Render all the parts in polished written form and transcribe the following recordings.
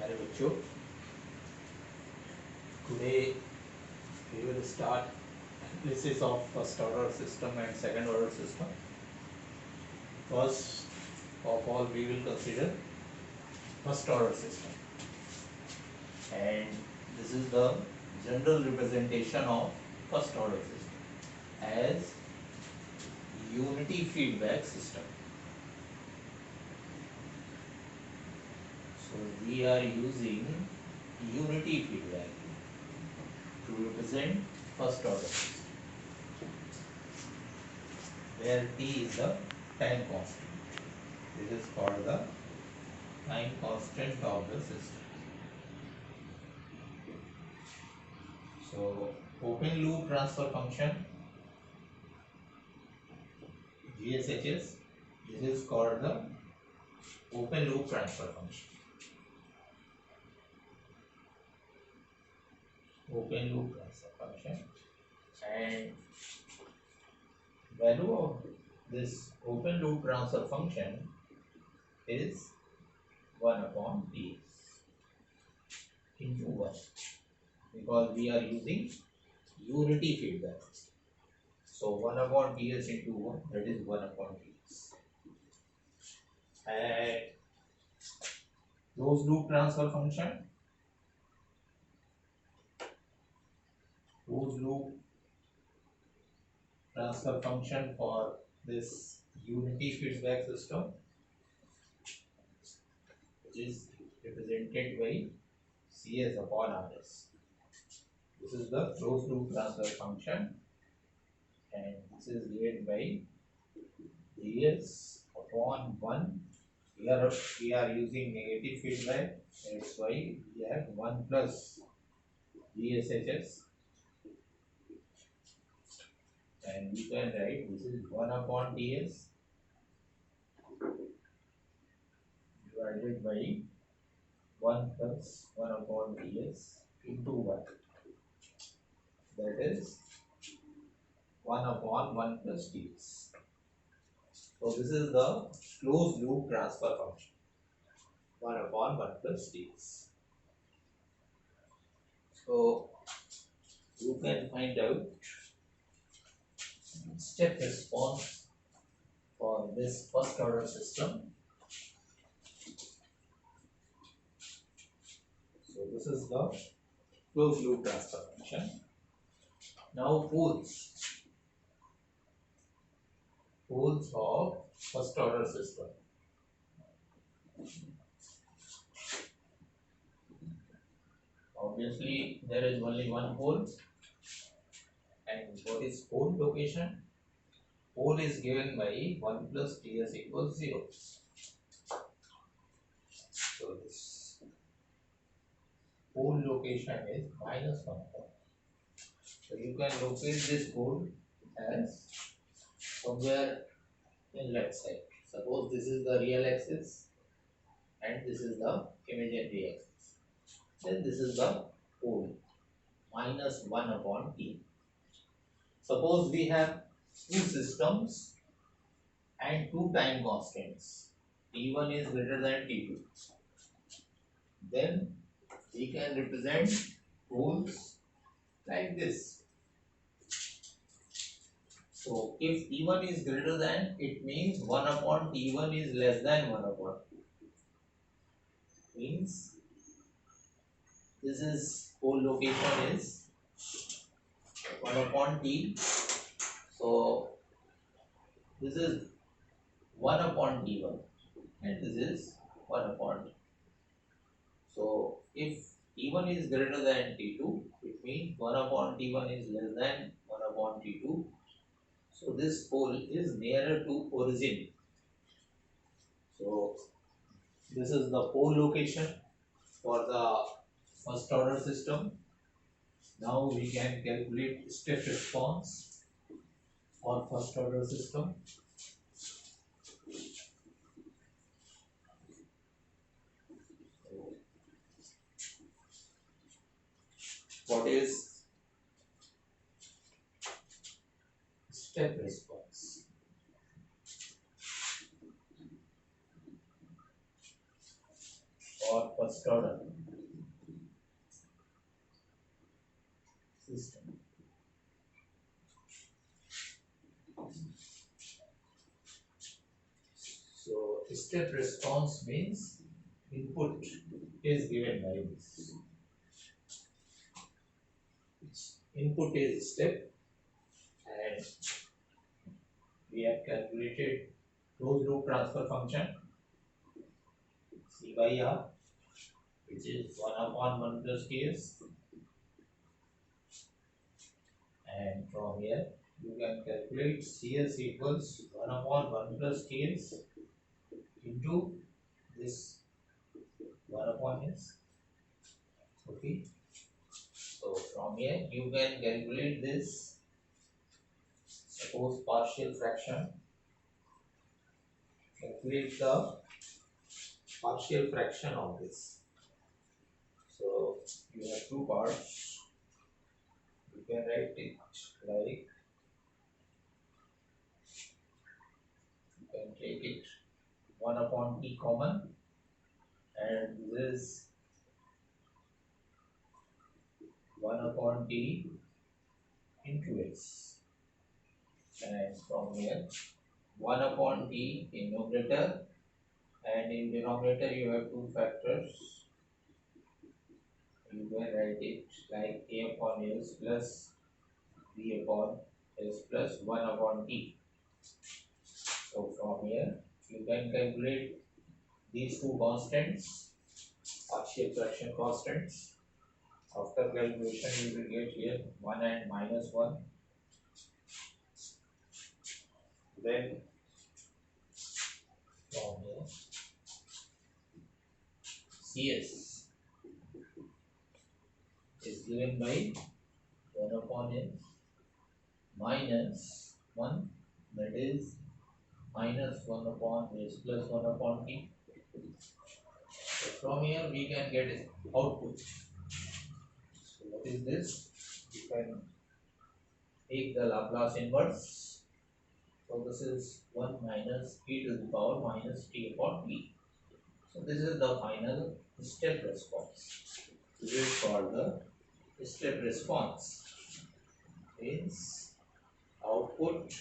प्यारे बच्चों, today we will start analysis of first order system and second order system. First of all, we will consider first order system, and this is the general representation of first order system as unity feedback system. So we are using unity feedback to represent first order system, where T is the time constant. This is called the time constant of the system. So open loop transfer function GSHS, this is called the open loop transfer function. Open loop transfer function, and value of this open loop transfer function is 1 upon T into 1, because we are using unity feedback. So 1 upon Ts into 1, that is 1 upon Ts. And closed loop transfer function, closed loop transfer function for this unity feedback system, which is represented by Cs upon Rs. This is the closed loop transfer function, and this is given by Ds upon 1. Here we are using negative feedback, that's why we have 1 plus GSHS, and we can write this is 1 upon Ts divided by 1 plus 1 upon Ts into 1, that is 1 upon 1 plus Ts. So this is the closed loop transfer function, 1 upon 1 plus Ts. So you can find out step response for this first order system. So this is the closed loop transfer function. Now poles of first order system. Obviously there is only one pole, and what is pole location? Pole is given by 1 plus Ts equals 0. So this pole location is -1. So you can locate this pole as somewhere in left side. Suppose this is the real axis and this is the imaginary axis. Then this is the pole, -1 upon T. Suppose we have two systems and two time constants. T1 is greater than T2. Then we can represent poles like this. So if T1 is greater than, it means 1 upon T1 is less than 1 upon T. Means this is pole location is 1 upon T. So this is 1 upon T1 and this is 1 upon T. So if T1 is greater than T2, it means 1 upon T1 is less than 1 upon T2. So this pole is nearer to origin. So this is the pole location for the first order system. Now we can calculate step response for first order system. What is step response? for first order system. So step response means input is given by this. Input is step, and we have calculated closed loop transfer function C by R, which is 1 upon 1 plus Ts, and from here you can calculate Cs equals 1 upon 1 plus Ts into this 1 upon S. Okay, so from here you can calculate this. Suppose partial fraction, calculate the partial fraction of this. So you have two parts. You can write it like, you can take it 1 upon T common, and this is 1 upon T into S, and from here 1 upon T in numerator, and in denominator you have two factors. You can write it like A upon S plus B upon S plus 1 upon T. So from here you can calculate these two constants, partial fraction constants. After calculation you will get here 1 and minus 1. Then from here CS is given by 1 upon n minus 1, that is minus 1 upon s plus 1 upon t. So from here we can get output. So what is this? You can take the Laplace inverse. So this is 1 minus e to the power minus t upon b. So this is the final step response. This is called the step response. Means output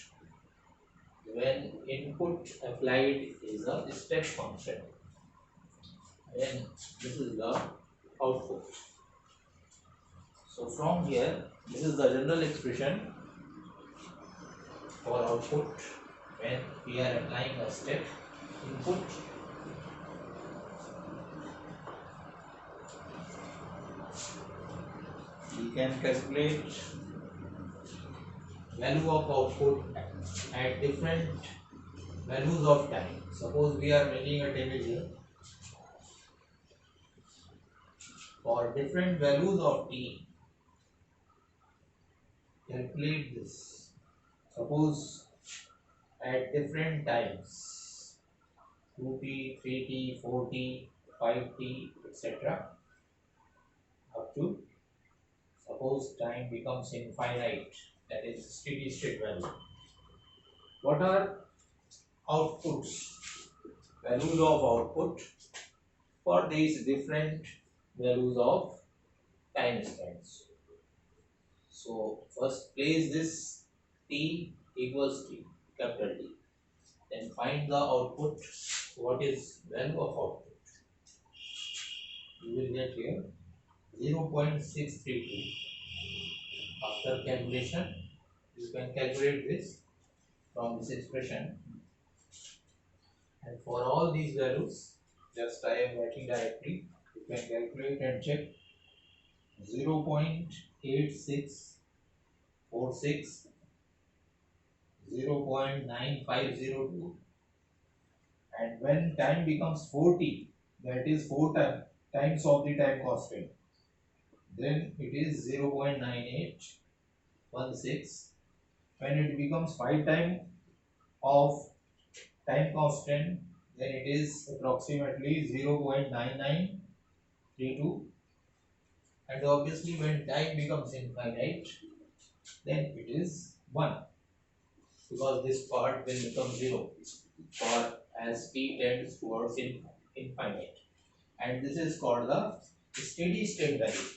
when input applied is a step function, and this is the output. So from here, this is the general expression for output when we are applying a step input. We can calculate value of output at different values of time. Suppose we are making a table here. For different values of t, calculate this. Suppose at different times, 2t, 3t, 4t, 5t, etc. up to, suppose time becomes infinite, that is steady state value. What are outputs? Values of output for these different values of time spans. So first place this t equals t, capital T. Then find the output. What is value of output? You will get here 0.632. After calculation, you can calculate this from this expression. And for all these values, just I am writing directly. You can calculate and check 0.8646, 0.9502, and when time becomes 4t, that is 4 times of the time constant, then it is 0.9816. When it becomes 5 times of time constant, then it is approximately 0.9932, and obviously when time becomes infinite, then it is 1, because this part will become 0 for as t tends towards infinite. And and this is called the steady state value.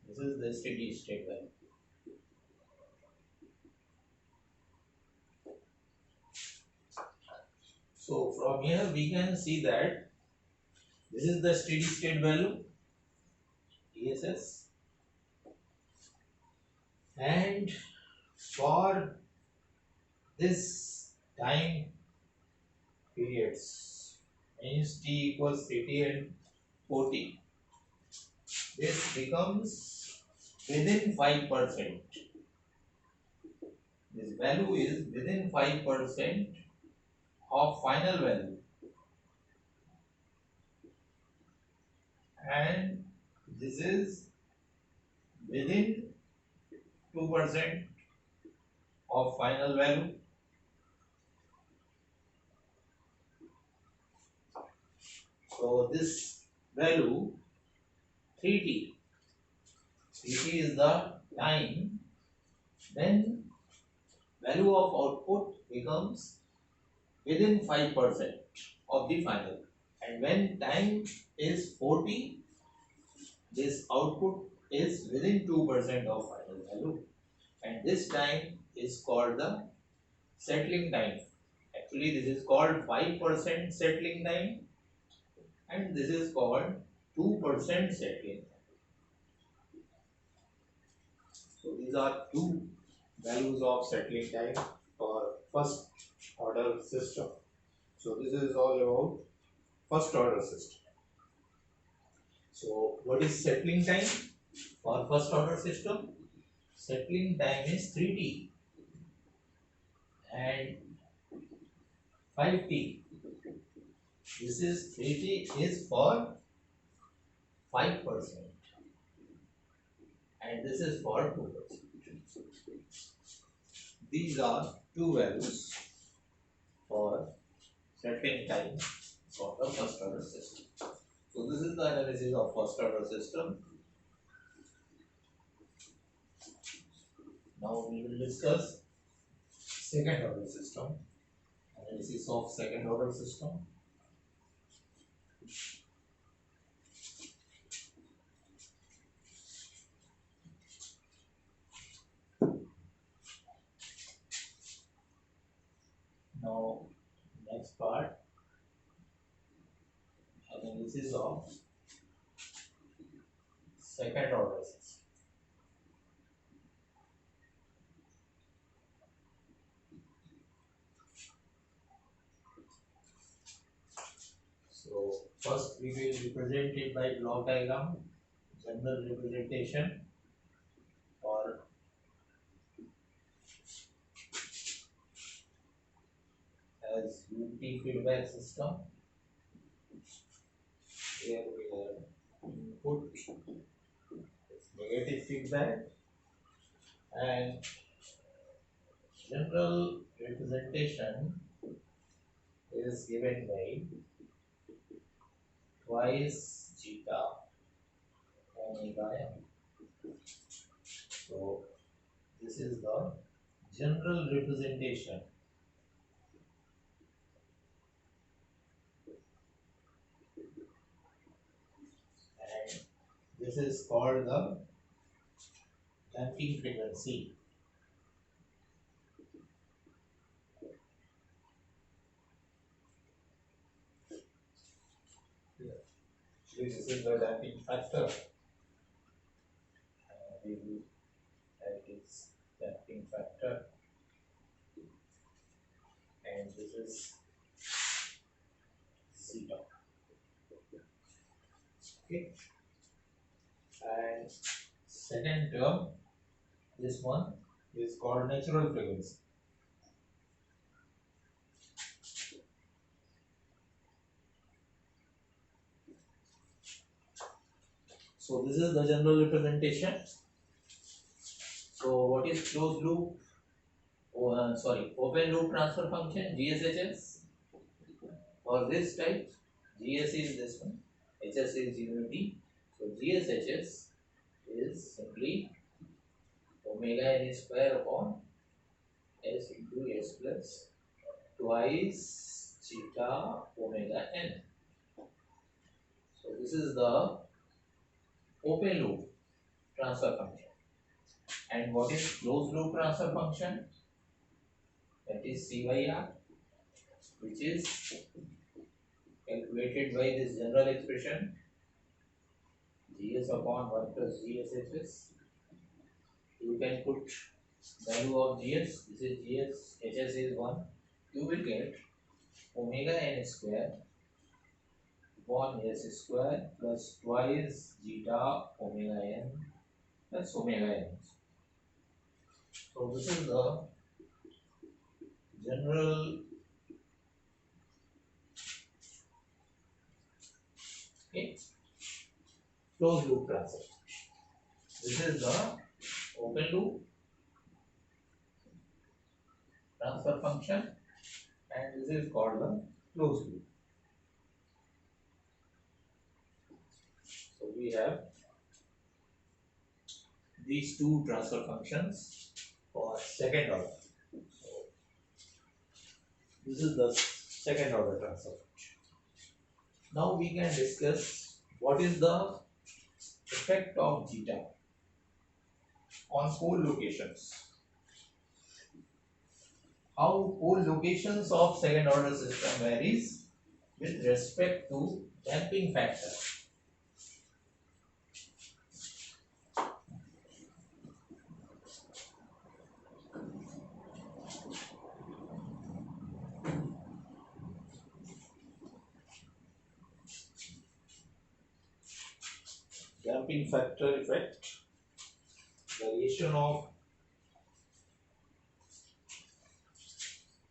This is the steady state value. So from here we can see that this is the steady state value, TSS, and for this time periods means t equals 80 and 40, this becomes within 5%. This value is within 5% of final value, and this is within 2% of final value. So this value 3t, 3t is the time when value of output becomes within 5% of the final, and when time is 40, this output is within 2% of final value, and this time is called the settling time. Actually this is called 5% settling time, and this is called 2% settling time. So these are two values of settling time for first order system. So this is all about first order system. So what is settling time for first order system? Settling time is 3t and 5t. This is 3t is for 5% and this is for 2%. These are two values for settling time for the first order system. So this is the analysis of first order system. Now we will discuss second order system. Analysis of second order system. Now next part, analysis of second order system. So first we will represent it by block diagram, general representation, or as UT feedback system. Here we have input, negative feedback, and general representation is given by twice zeta omega m. So this is the general representation, and this is called the damping frequency. This is the damping factor. We will add its damping factor, and this is zeta. Okay. And second term, this one is called natural frequency. So this is the general representation. So what is closed loop? Open loop transfer function, GSHS. For this type, GS is this one, HS is unity. So GSHS is simply omega n square upon s into s plus twice zeta omega n. this is the open loop transfer function. And what is closed loop transfer function? That is C by R, which is calculated by this general expression Gs upon 1 plus GSHS. You can put value of Gs, this is Gs, Hs is 1. You will get omega n square upon s square plus twice zeta omega n plus omega n. So this is the general closed loop transfer. This is the open loop transfer function, and this is called the closed loop. So we have these two transfer functions for second order. So this is the second order transfer function. Now we can discuss what is the effect of zeta on pole locations. How pole locations of second order system varies with respect to damping factor. Damping factor effect, variation of.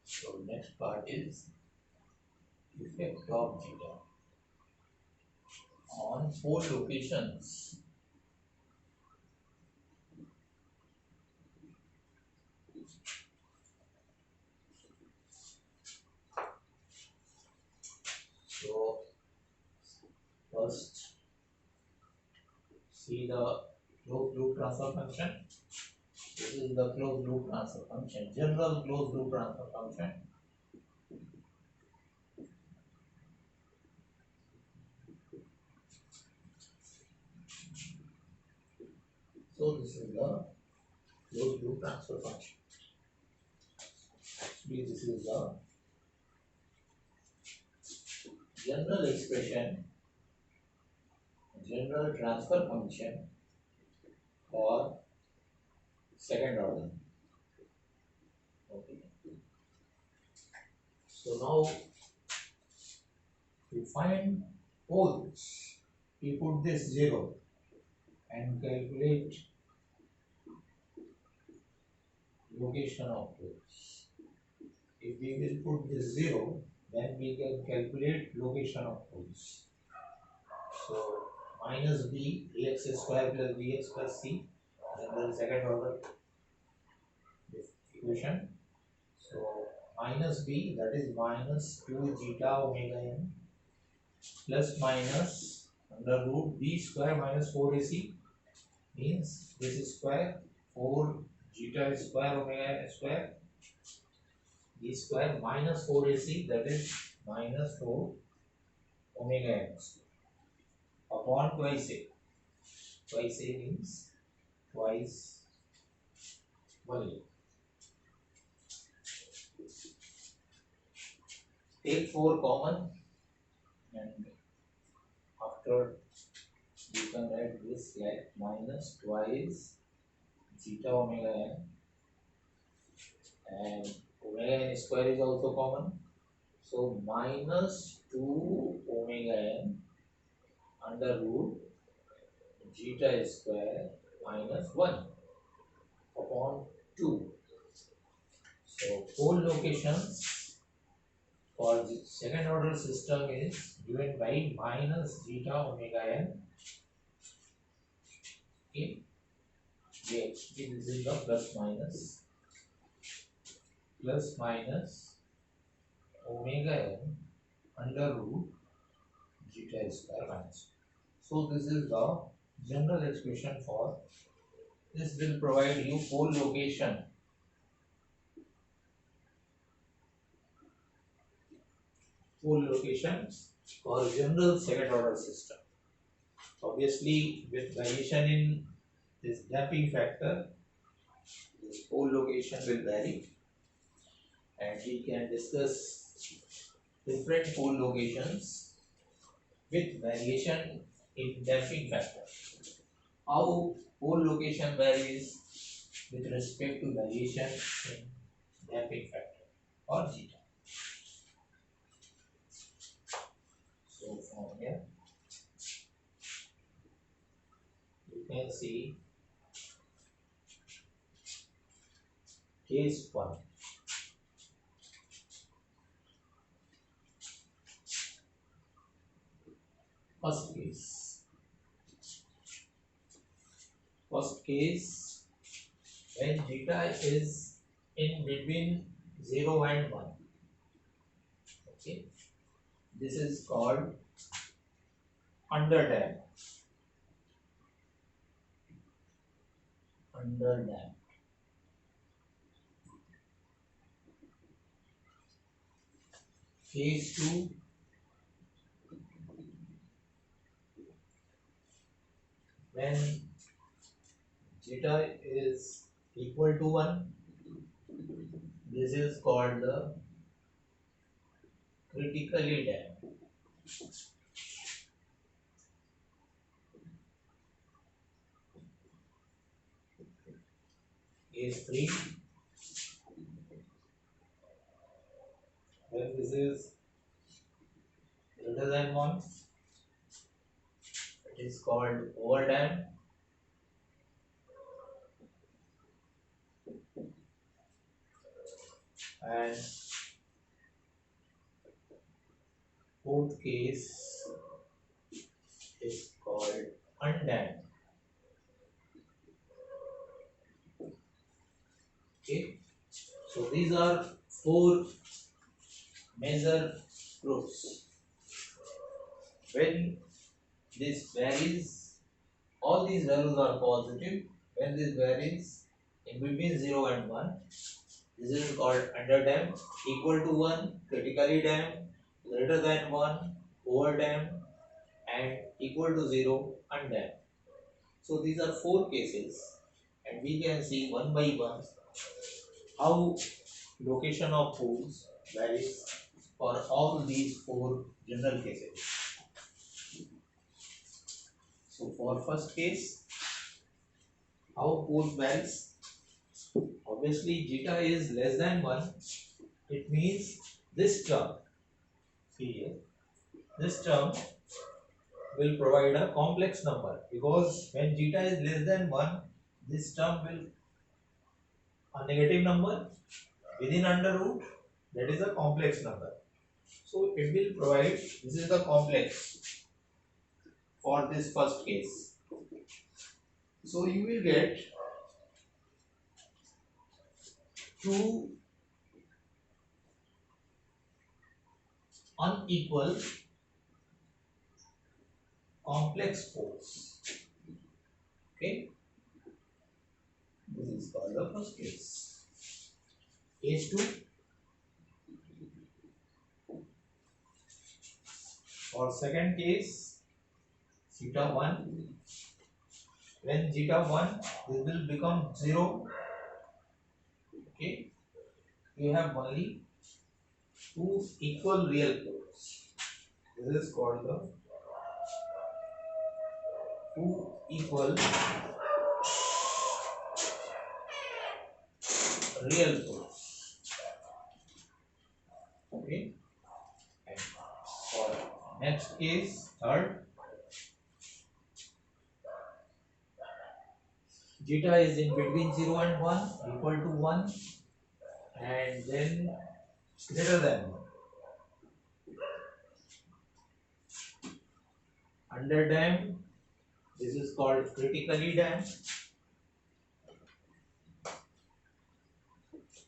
So next part is effect of zeta on pole locations. So first see the closed loop transfer function. This is the closed loop transfer function, general closed loop transfer function. So this is the closed loop transfer function. Actually, this is the general expression, general transfer function for second order. Okay. So now to find poles, we put this 0 and calculate location of poles. If we will put this 0, then we can calculate location of poles. So minus b dx square plus bx plus c, general second order equation. So minus b, that is minus 2 zeta omega n plus minus under root b square minus 4ac, means this is square 4 zeta square omega n square b square minus 4ac, that is minus 4 omega n square upon twice a. Twice a means twice 1a. Take 4 common, and after you can write this like minus twice zeta omega n, and omega n square is also common. So minus 2 omega n under root zeta square minus 1 upon 2. So pole locations for the second order system is given by minus zeta omega n. Okay, this is the plus minus omega n under root zeta square minus. So this is the general expression for this. Will provide you pole location. Pole locations for general second order system. Obviously, with variation in this damping factor, this pole location will vary, and we can discuss different pole locations with variation in damping factor. How pole location varies with respect to variation in damping factor or zeta. So from here you can see case 1. First case. First case, when zeta is in between 0 and 1. Okay. This is called underdamped. Underdamped. Case 2, when zeta is equal to 1. This is called the critically damped. Case 3, when this is greater than 1, it is called overdamped. And fourth case is called undamped. Okay, so these are 4 major groups. When this varies, all these values are positive. When this varies in between 0 and 1, this is called underdamped. Equal to 1, critically damped. Greater than 1, overdamped. And equal to 0, undamped. So these are 4 cases, and we can see one by one how location of poles varies for all these 4 general cases. So for first case, how poles varies? Obviously, zeta is less than 1. It means this term, see here, this term will provide a complex number, because when zeta is less than 1, this term will a negative number within under root, that is a complex number. So it will provide, this is the complex for this first case. So you will get 2 unequal complex poles. Okay, this is called the first case. Case 2, for second case, zeta 1. When zeta 1, this will become 0. Okay, you have only 2 equal real poles. This is called the 2 equal real poles. Okay, and for next case, third, zeta is in between 0 and 1, equal to 1, and then greater than 1. Underdamped, this is called critically damped,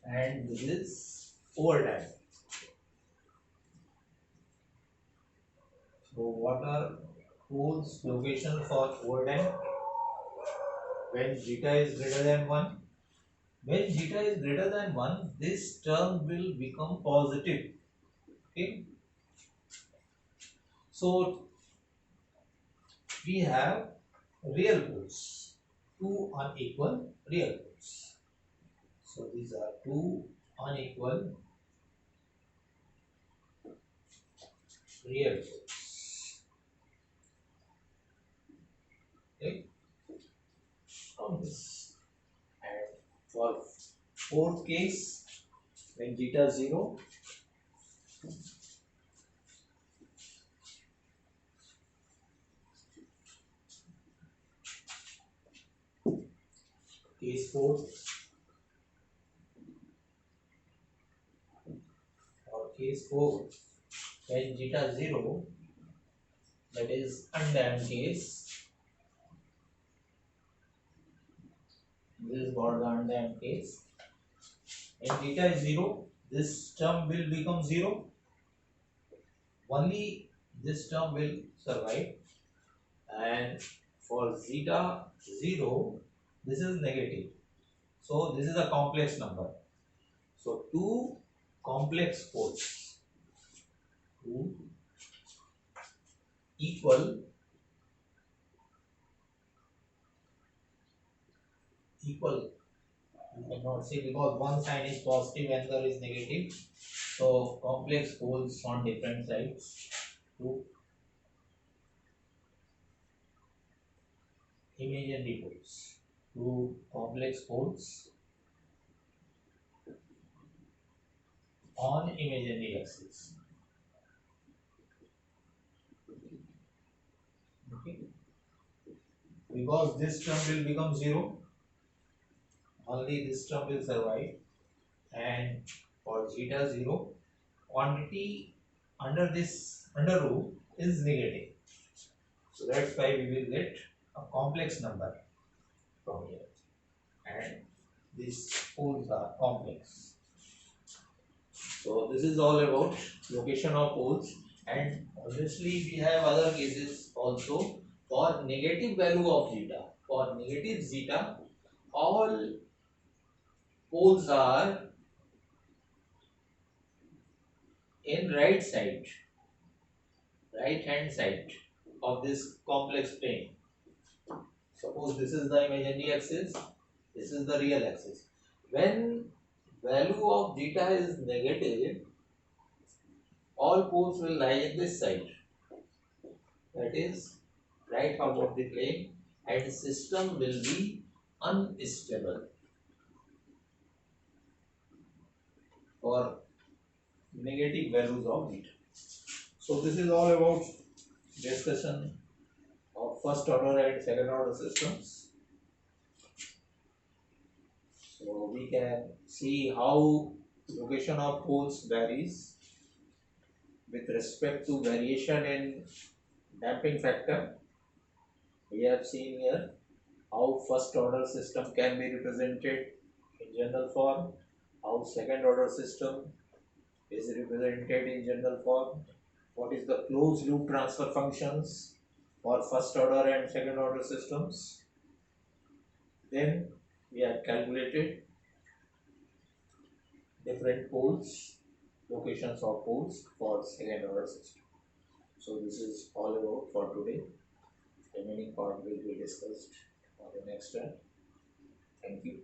and this is overdamped. So what are poles location for overdamped? When zeta is greater than 1. When zeta is greater than 1, this term will become positive. Okay. So we have real poles, two unequal real poles. So these are two unequal real poles. Okay, from this. And for fourth case, when zeta 0, case 4, or case 4, when zeta 0, that is undamped case, this is called the undamped case. When zeta is 0, this term will become 0. Only this term will survive. And for zeta 0, this is negative. So this is a complex number. So two complex poles, two equal you cannot say, because one sign is positive and the other is negative. So complex poles on different sides, two imaginary poles, two complex poles on imaginary axis. Okay, because this term will become 0, only this term will survive. And for zeta 0, quantity under this under root is negative. So that's why we will get a complex number from here. And these poles are complex. So this is all about location of poles. And obviously we have other cases also for negative value of zeta. For negative zeta, all poles are in right hand side of this complex plane. Suppose this is the imaginary axis, this is the real axis. When value of zeta is negative, all poles will lie in this side, that is right half of the plane, and the system will be unstable for negative values of zeta. So this is all about discussion of first order and second order systems. So we can see how location of poles varies with respect to variation in damping factor. We have seen here how first order system can be represented in general form, how second order system is represented in general form, what is the closed loop transfer functions for first order and second order systems. Then we have calculated different poles, locations of poles for second order system. So this is all about for today. Remaining part will be discussed on the next time. Thank you.